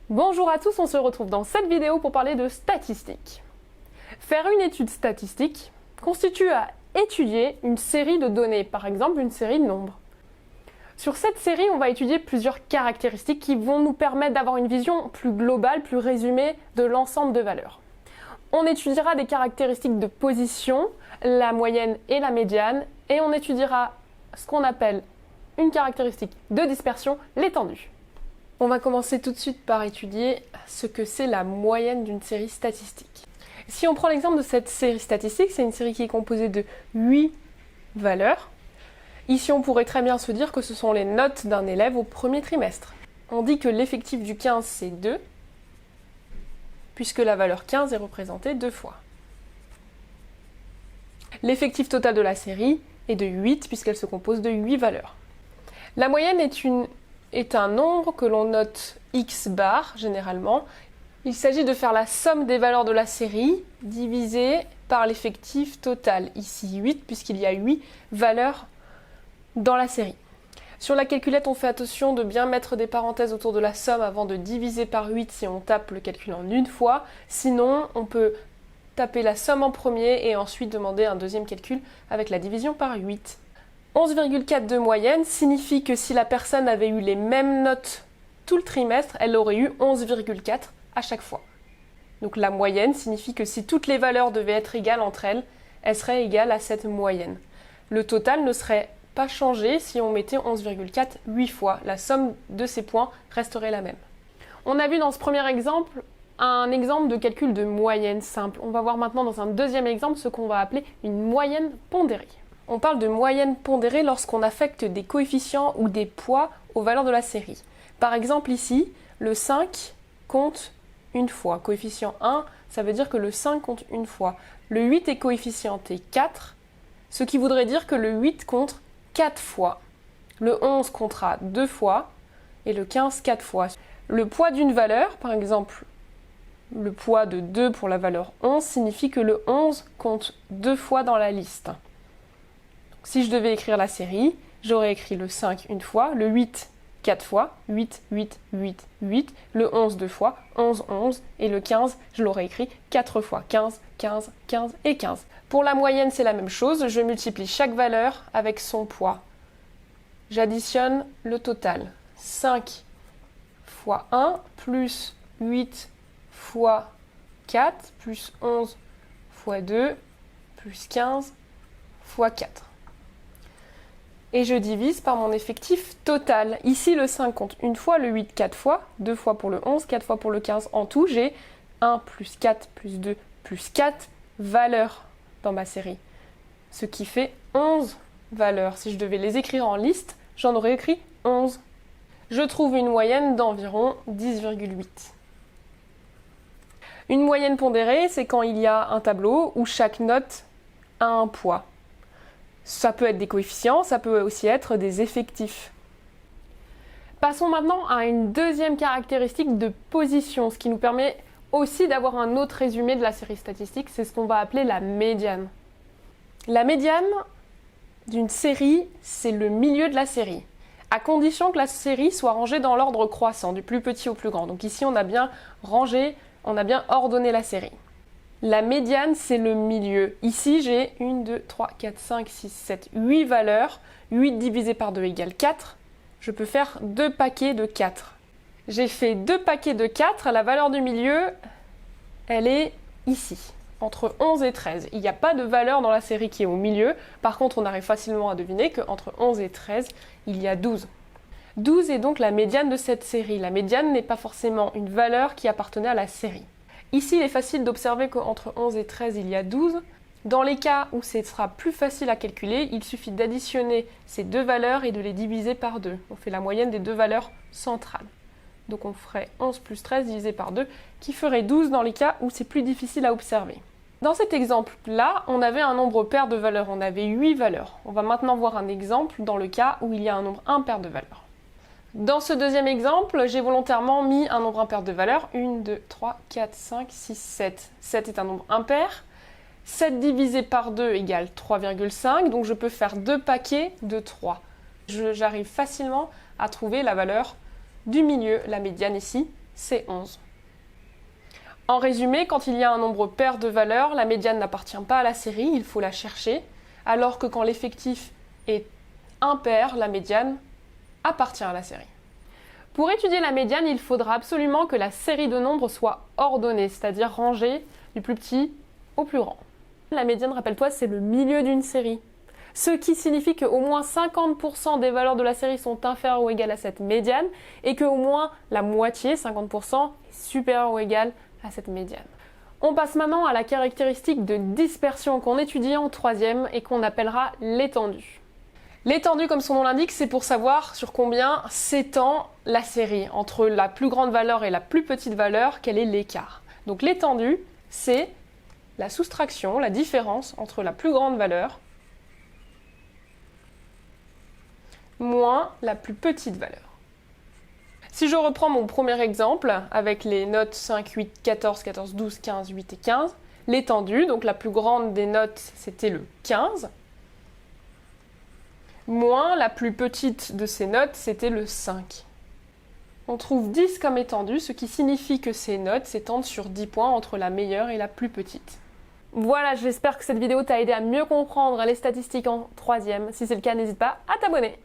Bonjour à tous, on se retrouve dans cette vidéo pour parler de statistiques. Faire une étude statistique constitue à étudier une série de données, par exemple une série de nombres. Sur cette série, on va étudier plusieurs caractéristiques qui vont nous permettre d'avoir une vision plus globale, plus résumée de l'ensemble de valeurs. On étudiera des caractéristiques de position, la moyenne et la médiane, et on étudiera ce qu'on appelle une caractéristique de dispersion, l'étendue. On va commencer tout de suite par étudier ce que c'est la moyenne d'une série statistique. Si on prend l'exemple de cette série statistique, c'est une série qui est composée de 8 valeurs. Ici, on pourrait très bien se dire que ce sont les notes d'un élève au premier trimestre. On dit que l'effectif du 15, c'est 2, puisque la valeur 15 est représentée 2 fois. L'effectif total de la série est de 8, puisqu'elle se compose de 8 valeurs. La moyenne est un nombre que l'on note x bar, généralement. Il s'agit de faire la somme des valeurs de la série divisée par l'effectif total. Ici 8, puisqu'il y a 8 valeurs dans la série. Sur la calculette, on fait attention de bien mettre des parenthèses autour de la somme avant de diviser par 8 si on tape le calcul en une fois. Sinon, on peut taper la somme en premier et ensuite demander un deuxième calcul avec la division par 8. 11,4 de moyenne signifie que si la personne avait eu les mêmes notes tout le trimestre, elle aurait eu 11,4 à chaque fois. Donc la moyenne signifie que si toutes les valeurs devaient être égales entre elles, elles seraient égales à cette moyenne. Le total ne serait pas changé si on mettait 11,4 8 fois. La somme de ces points resterait la même. On a vu dans ce premier exemple un exemple de calcul de moyenne simple. On va voir maintenant dans un deuxième exemple ce qu'on va appeler une moyenne pondérée. On parle de moyenne pondérée lorsqu'on affecte des coefficients ou des poids aux valeurs de la série. Par exemple ici, le 5 compte une fois. Coefficient 1, ça veut dire que le 5 compte une fois. Le 8 est coefficienté 4, ce qui voudrait dire que le 8 compte 4 fois. Le 11 comptera 2 fois et le 15 4 fois. Le poids d'une valeur, par exemple le poids de 2 pour la valeur 11, signifie que le 11 compte 2 fois dans la liste. Si je devais écrire la série, j'aurais écrit le 5 une fois, le 8 4 fois, 8, 8, 8, 8, le 11 2 fois, 11, 11, et le 15, je l'aurais écrit 4 fois, 15, 15, 15 et 15. Pour la moyenne, c'est la même chose, je multiplie chaque valeur avec son poids. J'additionne le total. 5 fois 1, plus 8 fois 4, plus 11 fois 2, plus 15 fois 4. Et je divise par mon effectif total. Ici, le 5 compte une fois, le 8 4 fois, 2 fois pour le 11, 4 fois pour le 15. En tout, j'ai 1 plus 4 plus 2 plus 4 valeurs dans ma série. Ce qui fait 11 valeurs. Si je devais les écrire en liste, j'en aurais écrit 11. Je trouve une moyenne d'environ 10,8. Une moyenne pondérée, c'est quand il y a un tableau où chaque note a un poids. Ça peut être des coefficients, ça peut aussi être des effectifs. Passons maintenant à une deuxième caractéristique de position, ce qui nous permet aussi d'avoir un autre résumé de la série statistique, c'est ce qu'on va appeler la médiane. La médiane d'une série, c'est le milieu de la série, à condition que la série soit rangée dans l'ordre croissant, du plus petit au plus grand. Donc ici, on a bien rangé, on a bien ordonné la série. La médiane, c'est le milieu. Ici, j'ai 1, 2, 3, 4, 5, 6, 7, 8 valeurs. 8 divisé par 2 égale 4. Je peux faire 2 paquets de 4. J'ai fait 2 paquets de 4. La valeur du milieu, elle est ici, entre 11 et 13. Il n'y a pas de valeur dans la série qui est au milieu. Par contre, on arrive facilement à deviner qu'entre 11 et 13, il y a 12. 12 est donc la médiane de cette série. La médiane n'est pas forcément une valeur qui appartenait à la série. Ici, il est facile d'observer qu'entre 11 et 13, il y a 12. Dans les cas où ce sera plus facile à calculer, il suffit d'additionner ces deux valeurs et de les diviser par 2. On fait la moyenne des deux valeurs centrales. Donc on ferait 11 plus 13 divisé par 2, qui ferait 12 dans les cas où c'est plus difficile à observer. Dans cet exemple-là, on avait un nombre pair de valeurs, on avait 8 valeurs. On va maintenant voir un exemple dans le cas où il y a un nombre impair de valeurs. Dans ce deuxième exemple, j'ai volontairement mis un nombre impair de valeurs. 1, 2, 3, 4, 5, 6, 7. 7 est un nombre impair. 7 divisé par 2 égale 3,5, donc je peux faire 2 paquets de 3. J'arrive facilement à trouver la valeur du milieu, la médiane ici, c'est 11. En résumé, quand il y a un nombre pair de valeurs, la médiane n'appartient pas à la série, il faut la chercher, alors que quand l'effectif est impair, la médiane appartient à la série. Pour étudier la médiane, il faudra absolument que la série de nombres soit ordonnée, c'est-à-dire rangée du plus petit au plus grand. La médiane, rappelle-toi, c'est le milieu d'une série. Ce qui signifie qu'au moins 50% des valeurs de la série sont inférieures ou égales à cette médiane et qu'au moins la moitié, 50%, est supérieure ou égale à cette médiane. On passe maintenant à la caractéristique de dispersion qu'on étudie en troisième et qu'on appellera l'étendue. L'étendue, comme son nom l'indique, c'est pour savoir sur combien s'étend la série. Entre la plus grande valeur et la plus petite valeur, quel est l'écart. Donc l'étendue, c'est la soustraction, la différence entre la plus grande valeur moins la plus petite valeur. Si je reprends mon premier exemple, avec les notes 5, 8, 14, 14, 12, 15, 8 et 15, l'étendue, donc la plus grande des notes, c'était le 15, moins la plus petite de ces notes, c'était le 5. On trouve 10 comme étendue, ce qui signifie que ces notes s'étendent sur 10 points entre la meilleure et la plus petite. Voilà, j'espère que cette vidéo t'a aidé à mieux comprendre les statistiques en troisième. Si c'est le cas, n'hésite pas à t'abonner.